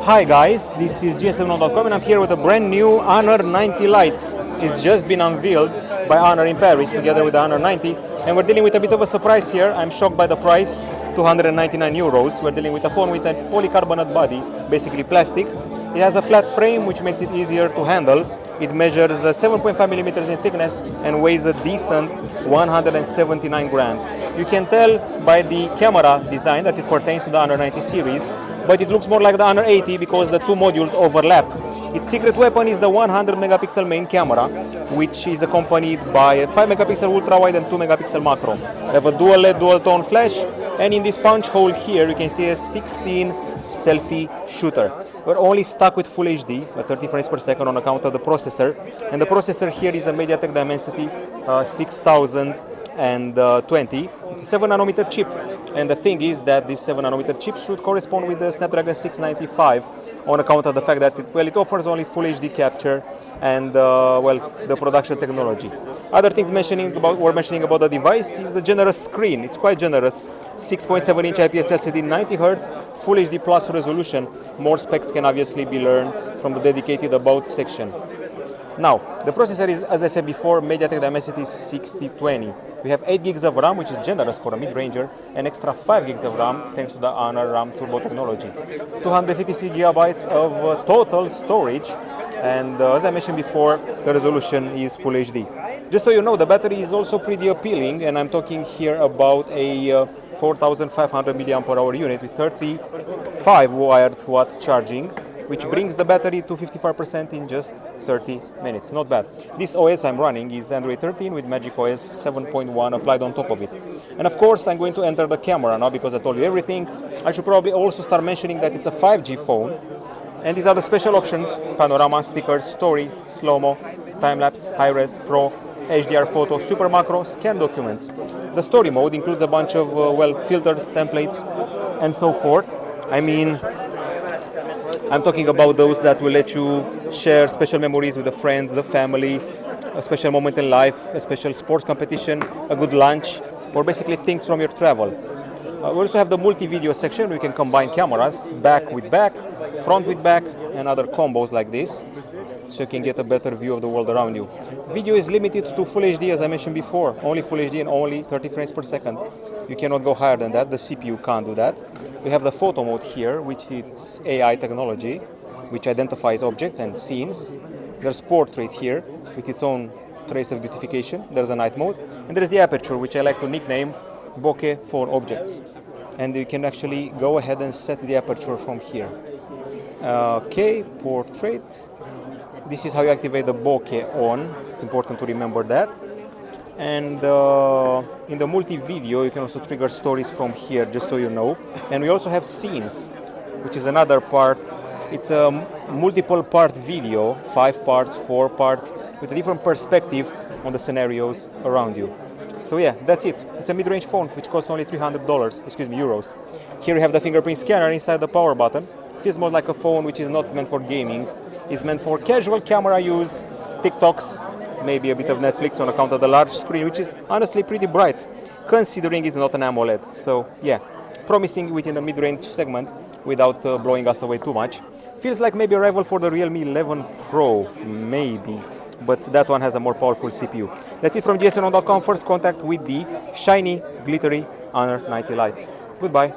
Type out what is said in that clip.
Hi guys, this is gsm.com and I'm here with a brand new Honor 90 Lite. It's just been unveiled by Honor in Paris together with the Honor 90, and we're dealing with a bit of a surprise here. I'm shocked by the price, 299 euros. We're dealing with a phone with a polycarbonate body, basically plastic. It has a flat frame which makes it easier to handle. It measures 7.5 millimeters in thickness and weighs a decent 179 grams. You can tell by the camera design that it pertains to the Honor 90 series, but it looks more like the Honor 80 because the two modules overlap. Its secret weapon is the 100 megapixel main camera, which is accompanied by a 5 megapixel ultra wide and 2 megapixel macro. We have a dual LED dual tone flash, and in this punch hole here you can see a 16 selfie shooter. We're only stuck with Full HD at 30 frames per second on account of the processor, and the processor here is a MediaTek Dimensity 6020. It's a 7 nanometer chip, and the thing is that this 7 nanometer chip should correspond with the Snapdragon 695 on account of the fact that it offers only Full HD capture and the production technology. Other things we're mentioning about the device is the generous screen. It's quite generous. 6.7 inch IPS LCD, 90 Hz, Full HD plus resolution. More specs can obviously be learned from the dedicated About section. Now, the processor is, as I said before, MediaTek Dimensity 6020. We have 8 gigs of RAM, which is generous for a mid-ranger, and extra 5 gigs of RAM thanks to the Honor RAM Turbo technology. 256 gigabytes of total storage, and as I mentioned before, the resolution is Full HD. Just so you know, the battery is also pretty appealing, and I'm talking here about a 4500 mAh unit with 35 watt charging, which brings the battery to 55% in just 30 minutes. Not bad. This OS I'm running is Android 13 with Magic OS 7.1 applied on top of it. And of course, I'm going to enter the camera now because I told you everything. I should probably also start mentioning that it's a 5G phone. And these are the special options: panorama, stickers, story, slow-mo, time-lapse, high-res, pro, HDR photo, super macro, scan documents. The story mode includes a bunch of filters, templates, and so forth. I'm talking about those that will let you share special memories with the friends, the family, a special moment in life, a special sports competition, a good lunch, or basically things from your travel. We also have the multi-video section where you can combine cameras, back with back, front with back, and other combos like this, so you can get a better view of the world around you. Video is limited to Full HD, as I mentioned before, only Full HD and only 30 frames per second. You cannot go higher than that, the CPU can't do that. We have the photo mode here, which is AI technology, which identifies objects and scenes. There's portrait here, with its own trace of beautification. There's a night mode, and there's the aperture, which I like to nickname bokeh for objects. And you can actually go ahead and set the aperture from here. Okay, portrait. This is how you activate the bokeh on. It's important to remember that. And in the multi-video, you can also trigger stories from here, just so you know. And we also have scenes, which is another part. It's a multiple part video, 5 parts, 4 parts, with a different perspective on the scenarios around you. So yeah, that's it. It's a mid-range phone, which costs only euros. Here we have the fingerprint scanner inside the power button. Feels more like a phone which is not meant for gaming. It's meant for casual camera use, TikToks, maybe a bit of Netflix on account of the large screen, which is honestly pretty bright, considering it's not an AMOLED. So yeah, promising within the mid-range segment without blowing us away too much. Feels like maybe a rival for the Realme 11 Pro, maybe, but that one has a more powerful CPU. That's it from gsm.com. First contact with the shiny, glittery Honor 90 Lite. Goodbye.